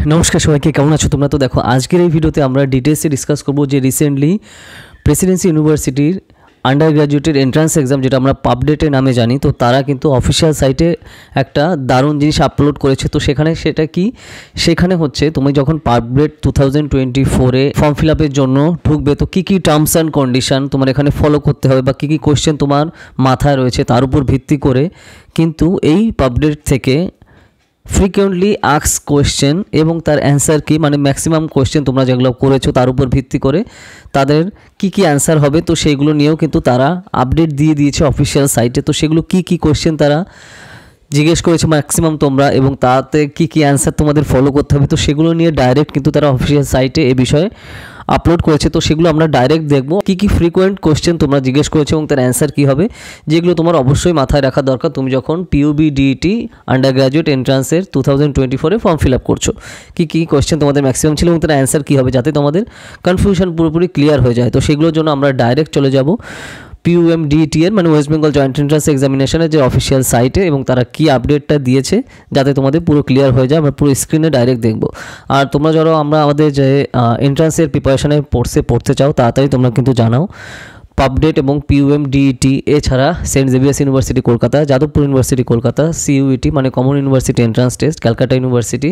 নমস্কার সবাইকে, কেমন আছো তোমরা? তো দেখো আজকের এই ভিডিওতে আমরা ডিটেলসে ডিসকাস করব যে রিসেন্টলি প্রেসিডেন্সি ইউনিভার্সিটির আন্ডার গ্র্যাজুয়েটের এন্ট্রান্স এক্সাম, যেটা আমরা পাবডেটে নামে জানি, তো তারা কিন্তু অফিসিয়াল সাইটে একটা দারুণ জিনিস আপলোড করেছে। তো সেটা কি, সেখানে হচ্ছে তুমি যখন পাবডেট 2024-এ ফর্ম ফিল আপের জন্য ঢুকবে, তো কী কী টার্মস অ্যান্ড কন্ডিশন তোমার এখানে ফলো করতে হবে বা কী কী কোয়েশ্চেন তোমার মাথায় রয়েছে তার উপর ভিত্তি করে কিন্তু এই পাবডেট থেকে ফ্রিকুয়েন্টলি আস্কড কোয়েশ্চেন এবং তার অ্যান্সার কি, মানে ম্যাক্সিমাম কোয়েশ্চেন তোমরা যেগুলো করেছো তার উপর ভিত্তি করে তাদের কি কি অ্যান্সার হবে, তো সেইগুলো নিয়েও কিন্তু তারা আপডেট দিয়ে দিয়েছে অফিসিয়াল সাইটে। তো সেগুলো কি কি কোয়েশ্চেন তারা জিজ্ঞেস করেছে ম্যাক্সিমাম তোমরা, এবং তাতে কি কি অ্যান্সার তোমাদের ফলো করতে হবে, তো সেগুলো নিয়ে ডাইরেক্ট কিন্তু তারা অফিসিয়াল সাইটে এ বিষয়ে আপলোড করেছে। তো সেগুলো আমরা ডাইরেক্ট দেখব কি কি ফ্রিকোয়েন্ট কোয়েশ্চেন তোমরা জিজ্ঞেস করেছো এবং তার অ্যান্সার কী হবে, যেগুলো তোমার অবশ্যই মাথায় রাখা দরকার তুমি যখন পিইউবি-ডিইটি আন্ডার গ্র্যাজুয়েট এন্ট্রান্সের 2024-এ ফর্ম ফিল আপ করছো। কী কী কোয়েশ্চেন তোমাদের ম্যাক্সিমাম ছিল এবং তার অ্যান্সার কী হবে, যাতে তোমাদের কনফিউশন পুরোপুরি ক্লিয়ার হয়ে যায়। তো সেগুলোর জন্য আমরা ডাইরেক্ট চলে যাব পিইউএমডিইটি এর, মানে ওয়েস্ট বেঙ্গল জয়েন্ট এন্ট্রান্স এক্সামিনেশনের যে অফিসিয়াল সাইটে, এবং তারা কি আপডেটটা দিয়েছে যাতে তোমাদের পুরো ক্লিয়ার হয়ে যায়। আমরা পুরো স্ক্রিনে ডাইরেক্ট দেখব। আর তোমরা যারা আমাদের যে এন্ট্রান্সের প্রিপারেশনে পড়তে চাও, তাড়াতাড়ি তোমরা কিন্তু জানাও পাবডেট এবং পিইউএমডিইটি এছাড়া Saint Xavier's University Kolkata, Jadavpur University Kolkata, CUET মানে Common University Entrance Test, Calcutta University,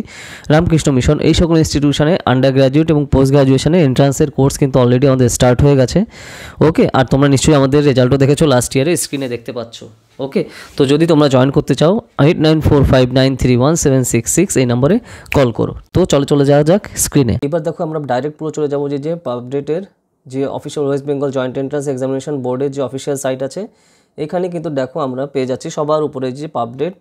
Ramakrishna Mission, এই সকল ইনস্টিটিউশনে আন্ডার গ্র্যাজুয়েট এবং পোস্ট গ্র্যাজুয়েশনে এন্ট্রান্সের কোর্স কিন্তু অলরেডি আমাদের স্টার্ট হয়ে গেছে। ওকে, আর তোমরা নিশ্চয়ই আমাদের রেজাল্টও দেখেছো লাস্ট ইয়ারে, স্ক্রিনে দেখতে পাচ্ছ। ওকে, তো যদি তোমরা জয়েন করতে চাও 8945931766 এই নম্বরে কল করো। তো চলে যাওয়া যাক স্ক্রিনে। এবার দেখো আমরা ডাইরেক্ট পুরো চলে যাবো যে পাবডেটের যে official West Bengal joint entrance examination বোর্ডের যে অফিসিয়াল সাইট আছে, এখানে কিন্তু দেখো আমরা পেয়ে যাচ্ছি সবার উপরে যে পাবডেট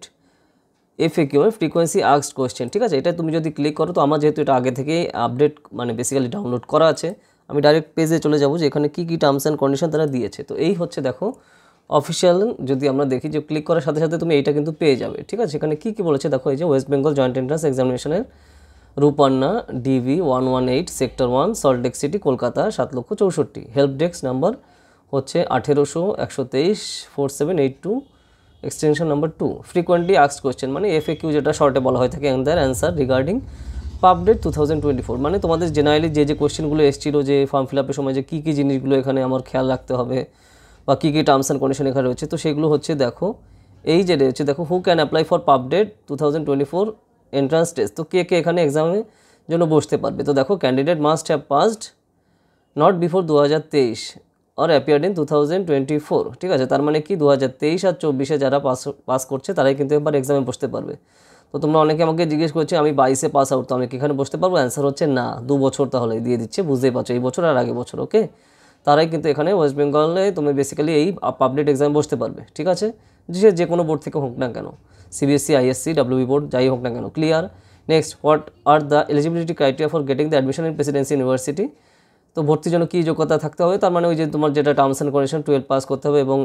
এফএকিউ ফ্রিকোয়েন্সি আস্কড কোয়েশ্চেন। ঠিক আছে, এটা তুমি যদি ক্লিক করো, তো আমার যেহেতু এটা আগে থেকেই আপডেট মানে বেসিক্যালি ডাউনলোড করা আছে, আমি ডাইরেক্ট পেজে চলে যাবো যে এখানে কী কী টার্মস অ্যান্ড কন্ডিশন তারা দিয়েছে। তো এই হচ্ছে দেখো অফিসিয়াল, যদি আমরা দেখি যে ক্লিক করার সাথে সাথে তুমি এইটা কিন্তু পেয়ে যাবে। ঠিক আছে, এখানে কী কী বলেছে দেখো, এই যে ওয়েস্ট বেঙ্গল জয়েন্ট এন্ট্রান্স এক্সামিনেশনের রূপান্না DV 118 sector 1 Salt Lake City Kolkata 7,64,000, help desk number হচ্ছে 1800-123-4782, extension number 2, frequently asked question মানে এফএকিউ যেটা শর্টে বলা হয়ে থাকে, and their answer regarding PUBDET 2024, মানে তোমাদের জেনারেলি যে কোয়েশ্চেনগুলো এসেছিলো যে ফর্ম ফিল আপের সময় যে কী কী জিনিসগুলো এখানে আমার খেয়াল রাখতে হবে বা কী কী টার্মস অ্যান্ড কন্ডিশন এখানে রয়েছে, তো সেগুলো হচ্ছে দেখো এই যে রয়েছে দেখো who can apply for PUBDET 2024 entrance test. তো কে কে এখানে এক্সামের জন্য বসতে পারবে, তো দেখো candidate must have passed not before 2023 or appeared in 2024। ঠিক আছে, তার মানে কি 2023 আর 24-এ যারা পাস করছে তারাই কিন্তু এবার এক্সামে বসতে পারবে। তো তোমরা অনেকে আমাকে জিজ্ঞেস করছে আমি 22-এ পাস আউট, তো আমি কি এখানে বসতে পারবো? অ্যান্সার হচ্ছে না, 2 বছর তাহলে দিয়ে দিচ্ছে, বুঝতেই পারছো, এই বছর আর আগে বছর। ওকে, তারাই কিন্তু এখানে ওয়েস্ট বেঙ্গলে তুমি বেসিক্যালি এই পাবলিক এক্সামে বসতে পারবে। ঠিক আছে, যে কোনো বোর্ড থেকে হোক না কেন, সিবিএসসি, আইএসসি, ডাব্লিউবি বোর্ড যাই হোক না কেন। Clear? Next, what are the eligibility criteria for getting the admission in Presidency university. তো ভর্তির জন্য কী যোগ্যতা থাকতে হবে, তার মানে ওই যে তোমার যেটা টার্মস অ্যান্ড কন্ডিশন 12 পাস করতে হবে এবং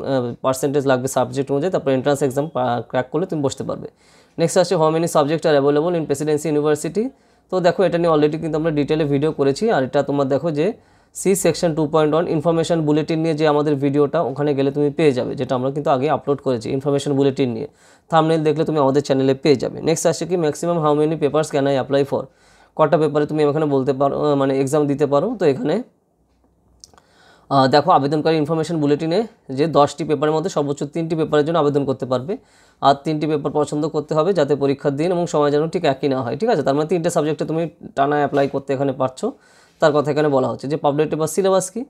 পার্সেন্টেজ লাগবে সাবজেক্ট অনুযায়ী, তারপর এন্ট্রান্স এক্সাম ক্র্যাক করলে তুমি বসতে পারবে। নেক্সট আসছে how many subject R available in Presidency university. তো দেখো এটা নিয়ে অলরেডি কিন্তু আমরা ডিটেলে ভিডিও করেছি, আর এটা তোমার দেখো যে সি সেকশন 2.1 ইনফরমেশন বুলেটিন নিয়ে যে আমাদের ভিডিওটা, ওখানে গেলে তুমি পেয়ে যাবে, যেটা আমরা কিন্তু আগে আপলোড করেছি ইনফরমেশন বুলেটিন নিয়ে, থাম্বনেল দেখলে তুমি আমাদের চ্যানেলে পেয়ে যাবে। নেক্সট আসছে কি maximum how many papers can I apply for, কটা পেপারে তুমি এখানে বলতে পারো মানে এক্সাম দিতে পারো। তো এখানে দেখো আবেদনকারী ইনফরমেশন বুলেটিনে যে 10টি পেপারের মধ্যে সর্বোচ্চ 3টি পেপারের জন্য আবেদন করতে পারবে, আর 3টি পেপার পছন্দ করতে হবে যাতে পরীক্ষার দিন এবং সময় যেন ঠিক একই না হয়। ঠিক আছে, তার মানে 3টে সাবজেক্টে তুমি টানা অ্যাপ্লাই করতে এখানে পারছো, তার কথা এখানে বলা হচ্ছে। যে পাবলিক পেপার সিলেবাস কি,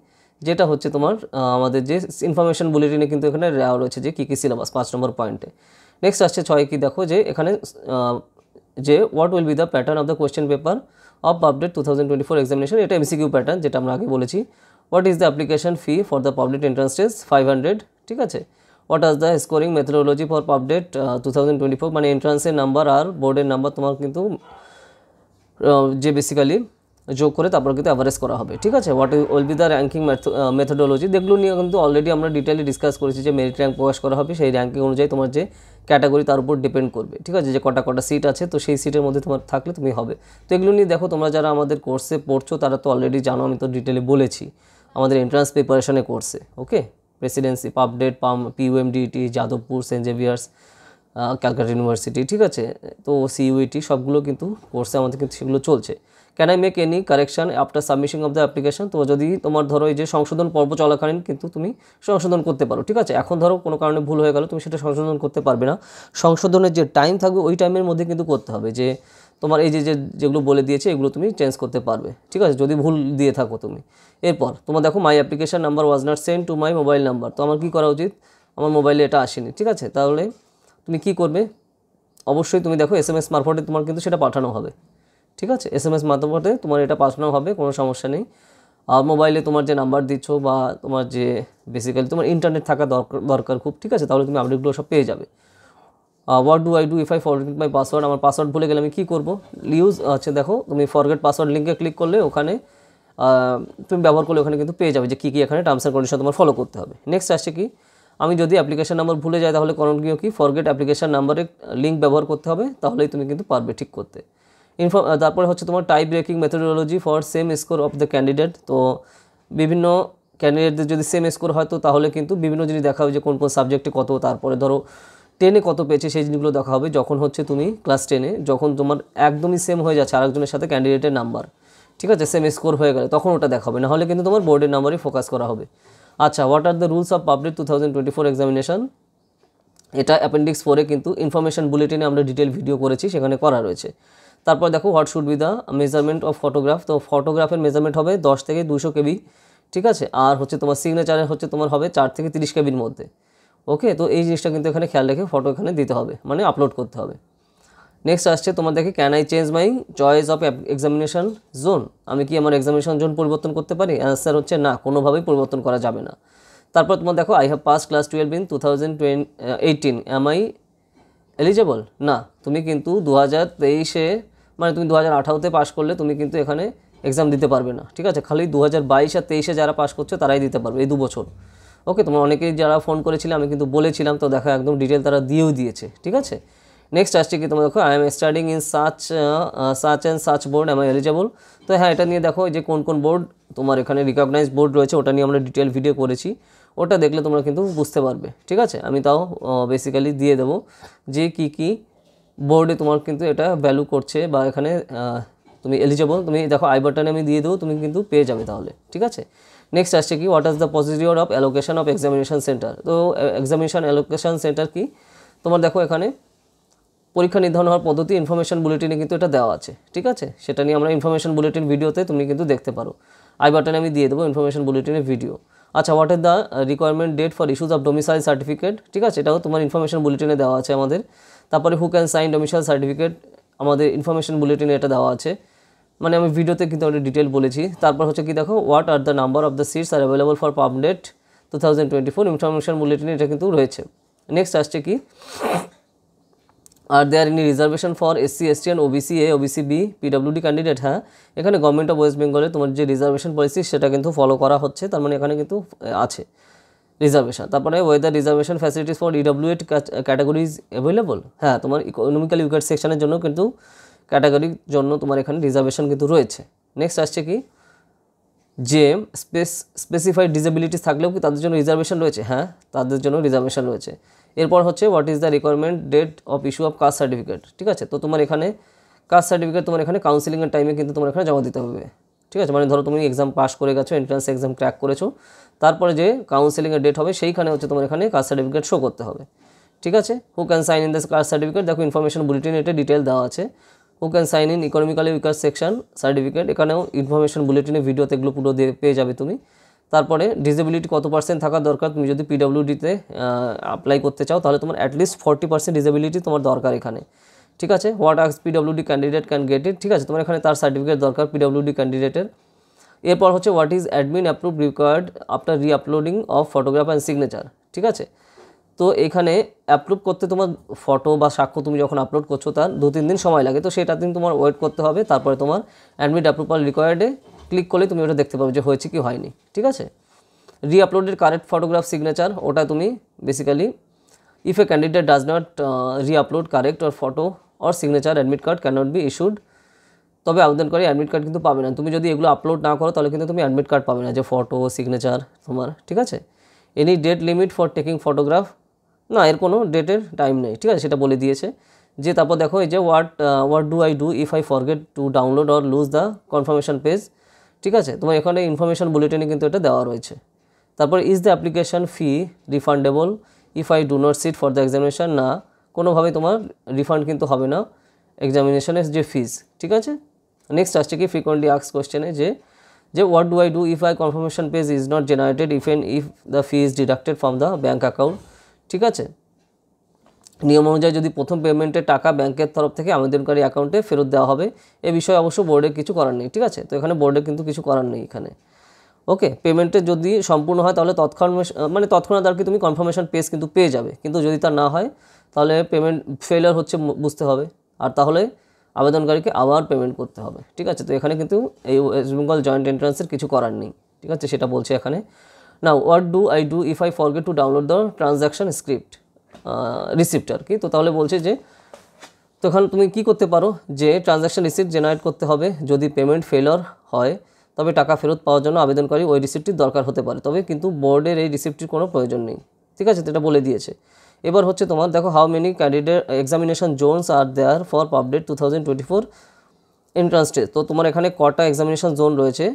যেটা হচ্ছে তোমার আমাদের যে ইনফরমেশন বুলেটিনে কিন্তু এখানে দেওয়া রয়েছে যে কী কী সিলেবাস 5 নম্বর পয়েন্টে। নেক্সট আসছে 6 কি দেখো যে এখানে যে what will be the pattern of the question paper of PUBDET 2024 examination, এটা এমসিকিউ প্যাটার্ন যেটা আমরা আগে বলেছি। What is the application fee for the public entrance test 500। ঠিক আছে, what is the scoring methodology for PUBDET 2024, মানে এন্ট্রান্সের number আর বোর্ডের number তোমার কিন্তু যে বেসিক্যালি যোগ করে তারপর কিন্তু অ্যাভারেজ করা হবে। ঠিক আছে, what will be the ranking methodology, দেখলো নিয়ে কিন্তু অলরেডি আমরা ডিটেইলি ডিসকাস করেছি যে মেরিট র্যাঙ্ক প্রকাশ করা হবে, সেই র্যাঙ্কিং অনুযায়ী তোমার যে ক্যাটাগরি তার উপর ডিপেন্ড করবে। ঠিক আছে, যে কটা সিট আছে, তো সেই সিটের মধ্যে তোমার থাকলে তুমি হবে। তো এগুলো নিয়ে দেখো তোমরা যারা আমাদের কোর্সে পড়ছো তারা তো অলরেডি জানো, আমি তো ডিটেইলি বলেছি আমাদের এন্ট্রান্স প্রিপারেশনের কোর্সে। Okay, Presidency, PUBDET, PUMDET, Jadavpur, Saint Xavier's, Calcutta University, ঠিক আছে। তো CUET সবগুলো কিন্তু কোর্সে আমাদের কিন্তু সেগুলো চলছে। Can I make any correction after submission of the application? তো যদি তোমার ধরো এই যে সংশোধন পর্ব চলাকালীন কিন্তু তুমি সংশোধন করতে পারো, ঠিক আছে। এখন ধরো কোনো কারণে ভুল হয়ে গেল, তুমি সেটা সংশোধন করতে পারবে না। সংশোধনের যে টাইম থাকবে ওই টাইমের মধ্যে কিন্তু করতে হবে, যে তোমার এই যেগুলো বলে দিয়েছে এগুলো তুমি চেঞ্জ করতে পারবে, ঠিক আছে, যদি ভুল দিয়ে থাকো তুমি। এরপর তোমার দেখো my application number was not send to my mobile number. তো আমার কী করা উচিত? আমার মোবাইলে এটা আসেনি, ঠিক আছে। তাহলে তুমি কি করবে? অবশ্যই তুমি দেখো SMS মারফতে তোমার কিন্তু সেটা পাঠানো হবে, ঠিক আছে। SMS মারফতে তোমার এটা পাঠানো হবে, কোনো সমস্যা নেই। আর মোবাইলে তোমার যে নাম্বার দিচ্ছ বা তোমার যে বেসিক্যালি তোমার ইন্টারনেট থাকা দরকার খুব, ঠিক আছে, তাহলে তুমি আপডেটগুলো সব পেয়ে যাবে। What do I do if I forget my password? আমার পাসওয়ার্ড ভুলে গেলে আমি কী করবো? ইউজ দেখো তুমি ফরগেট পাসওয়ার্ড লিঙ্কে ক্লিক করলে ওখানে তুমি ব্যবহার করলে ওখানে কিন্তু পেয়ে যাবে যে কী এখানে টার্মস অ্যান্ড কন্ডিশন তোমার ফলো করতে হবে। নেক্সট আসছে কি, আমি যদি অ্যাপ্লিকেশন নাম্বার ভুলে যাই তাহলে করণীয় কি? ফরগেট অ্যাপ্লিকেশন নাম্বারে লিঙ্ক ব্যবহার করতে হবে, তাহলেই তুমি কিন্তু পারবে ঠিক করতে। তারপরে হচ্ছে তোমার tie breaking methodology for same score of the candidate. তো বিভিন্ন ক্যান্ডিডেটদের যদি সেম স্কোর হয় তো তাহলে কিন্তু বিভিন্ন জিনিস দেখা হবে যে কোন কোন সাবজেক্টে কত, তারপরে ধরো 10-এ কত পেয়েছে সেই জিনিসগুলো দেখা হবে। যখন হচ্ছে তুমি ক্লাস 10-এ যখন তোমার একদমই সেম হয়ে যাচ্ছে আরেকজনের সাথে ক্যান্ডিডেটের নাম্বার, ঠিক আছে, সেম স্কোর হয়ে গেলে তখন ওটা দেখা হবে, নাহলে কিন্তু তোমার বোর্ডের নাম্বারই ফোকাস করা হবে। আচ্ছা, what are the rules of public 2024 examination? এটা অ্যাপেন্ডিক্স 4-এ কিন্তু ইনফরমেশন বুলেটিনে আমরা ডিটেল ভিডিও করেছি, সেখানে করা রয়েছে। তারপর দেখো what should be the measurement of photograph? তো ফটোগ্রাফের মেজারমেন্ট হবে 10 থেকে 200 KB, ঠিক আছে। আর হচ্ছে তোমার সিগনেচারে হচ্ছে তোমার হবে 4 থেকে 30 KBর মধ্যে। ওকে, তো এই জিনিসটা কিন্তু এখানে খেয়াল রেখে ফটো এখানে দিতে হবে, মানে আপলোড করতে হবে। নেক্সট আসছে তোমার দেখে can I change my choice of examination zone? আমি কি আমার এক্সামিনেশন জোন পরিবর্তন করতে পারি? অ্যান্সার হচ্ছে না, কোনোভাবেই পরিবর্তন করা যাবে না। তারপর তোমার দেখো I have pass class 12 in 2018, am I eligible? না, তুমি কিন্তু 2023-এ মানে তুমি 2018-তে পাস করলে তুমি কিন্তু এখানে এক্সাম দিতে পারবে না, ঠিক আছে। খালি 2022 আর 23-এ যারা পাস করছে তারাই দিতে পারবে, এই 2 বছর। ওকে, তোমার অনেকেই যারা ফোন করেছিলে আমি কিন্তু বলেছিলাম, তো দেখো একদম ডিটেল তারা দিয়েও দিয়েছে, ঠিক আছে। নেক্সট আসছে কি তোমার দেখো I am studying in such and such board, am I eligible? তো হ্যাঁ, এটা নিয়ে দেখো যে কোন কোন বোর্ড তোমার এখানে রিকগনাইজ বোর্ড রয়েছে ওটা নিয়ে আমরা ডিটেল ভিডিও করেছি, ওটা দেখলে তোমরা কিন্তু বুঝতে পারবে, ঠিক আছে। আমি তাও বেসিক্যালি দিয়ে দেবো যে কি বোর্ডে তোমার কিন্তু এটা ভ্যালু করছে বা এখানে তুমি এলিজেবল। তুমি দেখো আই বাটনে আমি দিয়ে দেবো, তুমি কিন্তু পেয়ে যাবে তাহলে, ঠিক আছে। নেক্সট আসছে কি what is the procedure of allocation of examination centre? তো এক্সামিনেশন অ্যালোকেশন সেন্টার কি? তোমার দেখো এখানে পরীক্ষা নির্ধারণ হওয়ার পদ্ধতি ইনফরমেশন বুলেটিনে কিন্তু এটা দেওয়া আছে, ঠিক আছে। সেটা নিয়ে আমরা ইনফরমেশন বুলেটিন ভিডিওতে তুমি কিন্তু দেখতে পারো, আই বাটনে আমি দিয়ে দেবো ইনফরমেশন বুলেটিনের ভিডিও। আচ্ছা, what is the requirement date for issues of domicile certificate? ঠিক আছে, এটাও তোমার ইনফরমেশন বুলেটিনে দেওয়া আছে আমাদের। তারপরে who can sign domicile certificate? আমাদের ইনফরমেশন বুলেটিনে এটা দেওয়া আছে, মানে আমি ভিডিওতে কিন্তু একটা ডিটেল বলেছি। তারপর হচ্ছে কি দেখো what are the number of the seats are available for PUBDET 2024? Information বুলেটিনে এটা কিন্তু রয়েছে। নেক্সট আসছে কি are there any reservation for SC ST and OBC A OBC B PWD candidate? হ্যাঁ, এখানে গভর্নমেন্ট অফ ওয়েস্ট বেঙ্গলে তোমার যে রিজার্ভেশন পলিসি সেটা কিন্তু ফলো করা হচ্ছে, তার মানে এখানে কিন্তু আছে রিজার্ভেশন। তারপরে weather reservation facilities for EWA categories available? হ্যাঁ, তোমার ইকোনমিক্যালি উইকার সেকশনের জন্য কিন্তু ক্যাটাগরির জন্য তোমার এখানে রিজার্ভেশন কিন্তু রয়েছে। নেক্সট আসছে কি যে স্পেসিফাইড ডিসেবিলিটিস থাকলেও কি তাদের জন্য রিজার্ভেশন রয়েছে? হ্যাঁ, তাদের জন্য রিজার্ভেশন রয়েছে। এরপর হচ্ছে what is the requirement date of issue of caste certificate? ঠিক আছে, তো তোমার এখানে কাস্ট সার্টিফিকেট তোমার এখানে কাউন্সিলিংয়ের টাইমে কিন্তু তোমার এখানে জমা দিতে হবে, ঠিক আছে। মানে ধরো তুমি এক্সাম পাস করে গেছো, এন্ট্রান্স এক্সাম ক্র্যাক করেছো, তারপরে যে কাউন্সিলিংয়ের ডেট হবে সেইখানে হচ্ছে তোমার এখানে কাস্ট সার্টিফিকেট শো করতে হবে, ঠিক আছে। Who can sign in the caste certificate? দেখো ইনফরমেশন বুলেটিনে এটা ডিটেল দেওয়া আছে। Who can sign in economically weaker section certificate? এখানেও ইনফরমেশন বুলেটিনে ভিডিওতে এগুলো পুরো পেয়ে যাবে তুমি। তারপরে ডিসেবিলিটি কত পার্সেন্ট থাকা দরকার? তুমি যদি PWDতে অ্যাপ্লাই করতে চাও তাহলে তোমার অ্যাটলিস্ট 40% ডিসেবিলিটি তোমার দরকার এখানে, ঠিক আছে। What ask PWD candidate can get it? ঠিক আছে, তোমার এখানে তার সার্টিফিকেট দরকার PWD ক্যান্ডিডেটের। এরপর হচ্ছে what is admin approve required after reuploading of photograph and signature? ঠিক আছে, তো এখানে অ্যাপ্রুভ করতে তোমার ফটো বা সাক্ষ্য তুমি যখন আপলোড করছো তার 2-3 দিন সময় লাগে, তো সেটা দিন তোমার ওয়েট করতে হবে। তারপরে তোমার অ্যাডমিট অ্যাপ্রুভাল রিকোয়ার্ডে ক্লিক করলে তুমি ওটা দেখতে পাবে যে হয়েছে কি হয়নি, ঠিক আছে। রিআপলোডের কারেক্ট ফটোগ্রাফ সিগনেচার, ওটা তুমি basically if A candidate does not re-upload correct or photo or signature admit card can not be issued. তবে আবেদনকারী অ্যাডমিট কার্ড কিন্তু পাবে না। তুমি যদি এগুলো আপলোড না করো তাহলে কিন্তু তুমি অ্যাডমিট কার্ড পাবে না, যে ফটো সিগনেচার তোমার, ঠিক আছে। Any date limit for taking photograph? না, এর কোনো ডেটের টাইম নেই, ঠিক আছে, সেটা বলে দিয়েছে। যে তারপর দেখো এই যে what do I do if I forget to download or lose the confirmation page, ঠিক আছে, তোমার এখানে ইনফরমেশন বুলেটিনে কিন্তু এটা দেওয়া রয়েছে। তারপর is the application fee refundable if I do not seat for the examination, না, কোনোভাবেই তোমার রিফান্ড কিন্তু হবে না এক্সামিনেশনের যে ফিজ, ঠিক আছে। নেক্সট আসছে কি ফ্রিকোয়েন্টলি আস্কড কোয়েশ্চেনে যে what do I do if I confirmation page is not generated if the fee is deducted from the bank account, ঠিক আছে। নিয়ম অনুযায়ী যদি প্রথম পেমেন্টের টাকা ব্যাংকের তরফ থেকে আবেদনকারী অ্যাকাউন্টে ফেরত দেওয়া হবে, এ বিষয়ে অবশ্য বোর্ডের কিছু করার নেই, ঠিক আছে। তো এখানে বোর্ডের কিন্তু কিছু করার নেই এখানে, ওকে। পেমেন্টের যদি সম্পূর্ণ হয় তাহলে তৎক্ষণাৎ আর কি তুমি কনফার্মেশন পেজ কিন্তু পেয়ে যাবে, কিন্তু যদি তা না হয় তাহলে পেমেন্ট ফেলিয়ার হচ্ছে বুঝতে হবে, আর তাহলে আবেদনকারীকে আবার পেমেন্ট করতে হবে, ঠিক আছে। তো এখানে কিন্তু এই ওয়েস্ট বেঙ্গল জয়েন্ট এন্ট্রান্সের কিছু করার নেই, ঠিক আছে, সেটা বলছে এখানে। না, what do I do if I forget to download the transaction receipt আর কি। তো তাহলে বলছে যে তো এখানে তুমি কী করতে পারো, যে ট্রানজ্যাকশন রিসিপ্ট জেনারেট করতে হবে, যদি পেমেন্ট ফেলার হয় তবে টাকা ফেরত পাওয়ার জন্য আবেদনকারী ওই রিসিপ্টটির দরকার হতে পারে, তবে কিন্তু বোর্ডের এই রিসিপ্টটির কোনো প্রয়োজন নেই, ঠিক আছে, এটা বলে দিয়েছে। এবার হচ্ছে তোমার দেখো how many candidate examination zones are there for PUBDET 2024 entrance test. তো তোমার এখানে কটা এক্সামিনেশন জোন রয়েছে,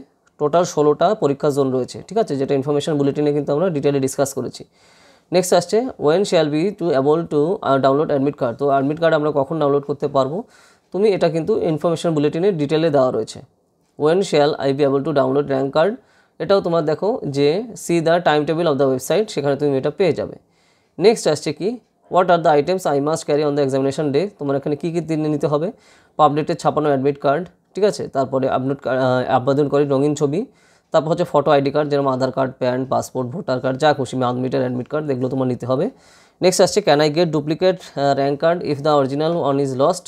টোটাল 16টা পরীক্ষা জোন রয়েছে, ঠিক আছে, যেটা ইনফরমেশন বুলেটিনে কিন্তু আমরা ডিটেলে ডিসকাস করেছি। নেক্সট আসছে when shall be to able to download admit card. তো অ্যাডমিট কার্ড আমরা কখন ডাউনলোড করতে পারবো, তুমি এটা কিন্তু ইনফরমেশন বুলেটিনে ডিটেলে দেওয়া রয়েছে। When shall I be able to download rank card, এটাও তোমার দেখো যে see the time table of the website, সেখানে তুমি এটা পেয়ে যাবে। নেক্সট আসছে কি what are the items I must carry on the examination day. তোমার এখানে কী কী নিতে হবে, পাবডেটের ছাপানো অ্যাডমিট কার্ড, ঠিক আছে, তারপরে আবেদনকারী রঙিন ছবি, তারপর হচ্ছে ফটো আইডি কার্ড যেরকম Aadhaar card, PAN, passport, voter card, যা খুশি, আনলিমিটেড অ্যাডমিট কার্ড, এগুলো তোমার নিতে হবে। নেক্সট আসছে can I get duplicate rank card if the original one is lost,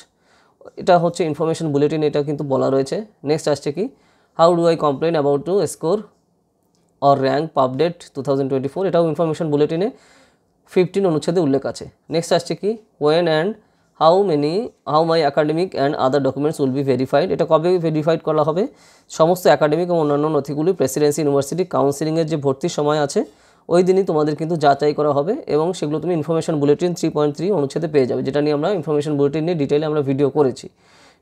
এটা হচ্ছে ইনফরমেশন বুলেটিন, এটা কিন্তু বলা রয়েছে। নেক্সট আসছে কি how do I complain about to score or rank PUBDET 2024, এটাও ইনফরমেশন বুলেটিনে 15 অনুচ্ছেদে উল্লেখ আছে। নেক্সট আসছে কি when and how my academic and other documents will be verified, এটা কবে ভেরিফাইড করা হবে, সমস্ত একাডেমিক এবং অন্যান্য নথিগুলি প্রেসিডেন্সি ইউনিভার্সিটি কাউন্সিলিংয়ের যে ভর্তির সময় আছে ওই দিনই তোমাদের কিন্তু যাচাই করা হবে, এবং সেগুলো তুমি ইনফরমেশন বুলেটিন 3.3 অনুচ্ছেদে পেয়ে যাবে, যেটা নিয়ে আমরা ইনফরমেশন বুলেটিন নিয়ে ডিটেইলে আমরা ভিডিও করেছি,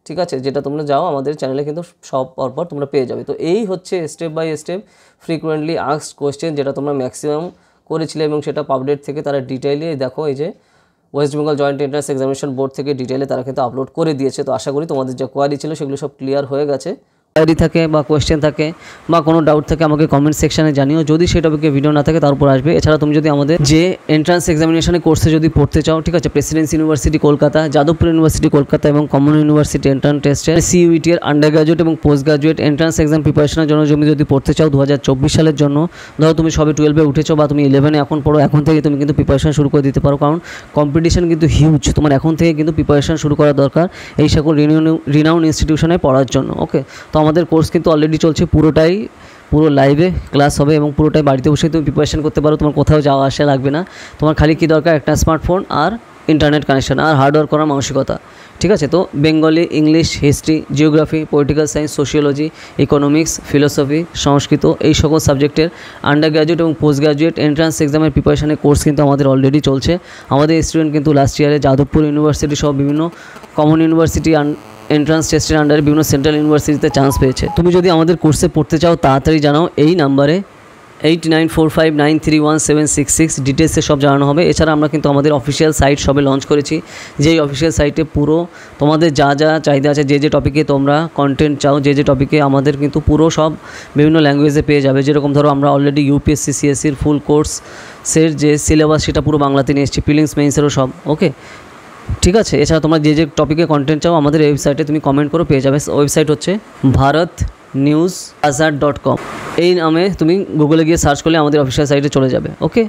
ঠিক আছে, যেটা তোমরা যাও আমাদের চ্যানেলে কিন্তু সব পরপর তোমরা পেয়ে যাবে। তো এই হচ্ছে step by step frequently asked question, যেটা তোমরা ম্যাক্সিমাম করেছিলে, এবং সেটা পাবডেট থেকে তারা ডিটেইলে দেখো এই যে West Bengal joint entrance examination board থেকে ডিটেইলে তারা কিন্তু আপলোড করে দিয়েছে। তো আশা করি তোমাদের যে কোয়ারি ছিল সেগুলো সব ক্লিয়ার হয়ে গেছে। কোয়ারি থাকে বা কোয়েশ্চেন থাকে বা কোনো ডাউট থাকে আমাকে কমেন্ট সেকশনে জানিও, যদি সেই টপিকে ভিডিও না থাকে তার উপর আসবে। এছাড়া তুমি যদি আমাদের যে এন্ট্রান্স এক্সামিনেশনের কোর্সে যদি পড়তে চাও, ঠিক আছে, Presidency university Kolkata, Jadavpur University Kolkata এবং কমন ইউনিভার্সিটি এন্ট্রান্স টেস্টের সিইউইটি এর আন্ডার গ্রাজুয়েট এবং পোস্ট গ্রাজুয়েট এন্ট্রান্স এক্সাম প্রিপারেশনের জন্য যদি পড়তে চাও 2024 সালের জন্য, ধরো তুমি সবে 12-এ উঠেছো বা তুমি 11-এ এখন পড়ো, এখন থেকে তুমি কিন্তু প্রিপারেশন শুরু করে দিতে পারো, কারণ কম্পিটিশন কিন্তু হিউজ, তোমার এখন থেকে কিন্তু প্রিপারেশন শুরু করা দরকার এই সকল রিনাউন্ড ইনস্টিটিউশনে পড়ার জন্য, ওকে। তো আমাদের কোর্স কিন্তু অলরেডি চলছে, পুরো লাইভে ক্লাস হবে এবং পুরোটাই বাড়িতে বসে তুমি প্রিপারেশন করতে পারো, তোমার কোথাও যাওয়া আসা লাগবে না, তোমার খালি কী দরকার একটা স্মার্টফোন আর ইন্টারনেট কানেকশন আর হার্ডওয়ার্ক করার মানসিকতা, ঠিক আছে। তো Bengali, English, history, geography, political science, sociology, economics, philosophy, Sanskrit, এই সকল সাবজেক্টের আন্ডার গ্র্যাজুয়েট এবং পোস্ট গ্র্যাজুয়েট এন্ট্রান্স এক্সামের প্রিপারেশনের কোর্স কিন্তু আমাদের অলরেডি চলছে। আমাদের স্টুডেন্ট কিন্তু লাস্ট ইয়ারে যাদবপুর ইউনিভার্সিটি সহ বিভিন্ন কমন ইউনিভার্সিটি এন্ট্রান্স টেস্টের আন্ডারে বিভিন্ন সেন্ট্রাল ইউনিভার্সিটিতে চান্স পেয়েছে। তুমি যদি আমাদের কোর্সে পড়তে চাও তাড়াতাড়ি জানাও, এই নাম্বারে 8945931766 ডিটেলসে সব জানানো হবে। এছাড়া আমরা কিন্তু আমাদের অফিসিয়াল সাইট সবে লঞ্চ করেছি, যেই অফিসিয়াল সাইটে পুরো তোমাদের যা যা চাহিদা আছে, যে টপিকে তোমরা কন্টেন্ট চাও, যে টপিকে আমাদের কিন্তু পুরো সব বিভিন্ন ল্যাঙ্গুয়েজে পেয়ে যাবে। যেরকম ধরো আমরা অলরেডি ইউপিএসসি সিএসসির ফুল কোর্সের যে সিলেবাস সেটা পুরো বাংলাতে নিয়ে এসেছি, প্রিলিমস মেইনসেরও সব, ওকে, ঠিক আছে। এছাড়া তোমরা যে টপিকে কন্টেন্ট চাও আমাদের ওয়েবসাইটে তুমি কমেন্ট করো, পেয়ে যাবে। ওয়েবসাইট হচ্ছে bharatnewsazar.com, এই নামে তুমি গুগলে গিয়ে সার্চ করলে আমাদের অফিসিয়াল সাইটে চলে যাবে, ওকে।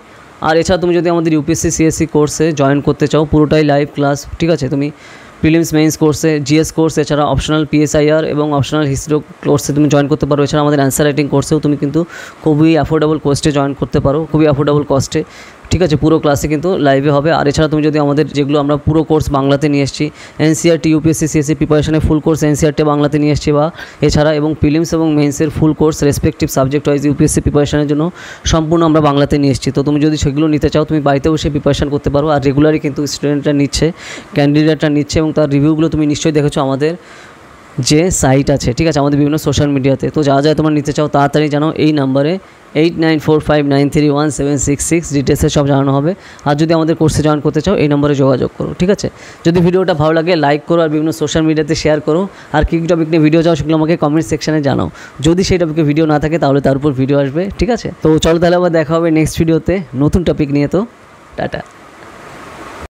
আর এছাড়া তুমি যদি আমাদের ইউপিএসসি সিএসসি কোর্সে জয়েন করতে চাও, পুরোটাই লাইভ ক্লাস, ঠিক আছে, তুমি প্রিলিমস মেইনস কোর্সে, জিএস কোর্স, এছাড়া অপশনাল পিএসআইআর এবং অপশনাল হিস্ট্রি কোর্সে তুমি জয়েন করতে পারো। এছাড়া আমাদের অ্যান্সার রাইটিং কোর্সেও তুমি কিন্তু খুবই অ্যাফোর্ডেবল কস্টে জয়েন করতে পারো, খুবই অ্যাফোর্ডেবল কস্টে, ঠিক আছে, পুরো ক্লাসে কিন্তু লাইভে হবে। আর এছাড়া তুমি যদি আমাদের যেগুলো আমরা পুরো কোর্স বাংলাতে নিয়ে এসেছি, এনসিআরটি ইউপিএসসি সিএসসি প্রিপারেশনের ফুল কোর্স এনসিআরটি বাংলাতে নিয়ে এসেছি, বা এছাড়া এবং প্রিলিমস এবং মেন্সের full course respective subject wise UPSC প্রিপারেশনের জন্য সম্পূর্ণ আমরা বাংলাতে নিয়ে এসেছি। তো তুমি যদি সেগুলো নিতে চাও তুমি বাড়িতে বসে প্রিপারেশন করতে পারো। আর রেগুলারই কিন্তু স্টুডেন্টরা নিচ্ছে, ক্যান্ডিডেটরা নিচ্ছে, এবং তার রিভিউগুলো তুমি নিশ্চয়ই দেখেছো আমাদের যে সাইট আছে, ঠিক আছে, আমাদের বিভিন্ন সোশ্যাল মিডিয়াতে। তো যা যা তোমরা নিতে চাও তাড়াতাড়ি জানাও এই নাম্বারে 8945931766, ডিটেলসে সব জানানো হবে। আর যদি আমাদের কোর্সে জয়েন করতে চাও এই নম্বরে যোগাযোগ করো, ঠিক আছে। যদি ভিডিওটা ভালো লাগে লাইক করো, আর বিভিন্ন সোশ্যাল মিডিয়াতে শেয়ার করো। আর কী টপিক নিয়ে ভিডিও চাও সেগুলো আমাকে কমেন্ট সেকশানে জানাও। যদি সেই টপিকে ভিডিও না থাকে তাহলে তার উপর ভিডিও আসবে, ঠিক আছে। তো চলো তাহলে আবার দেখা হবে নেক্সট ভিডিওতে নতুন টপিক নিয়ে। তো টাটা।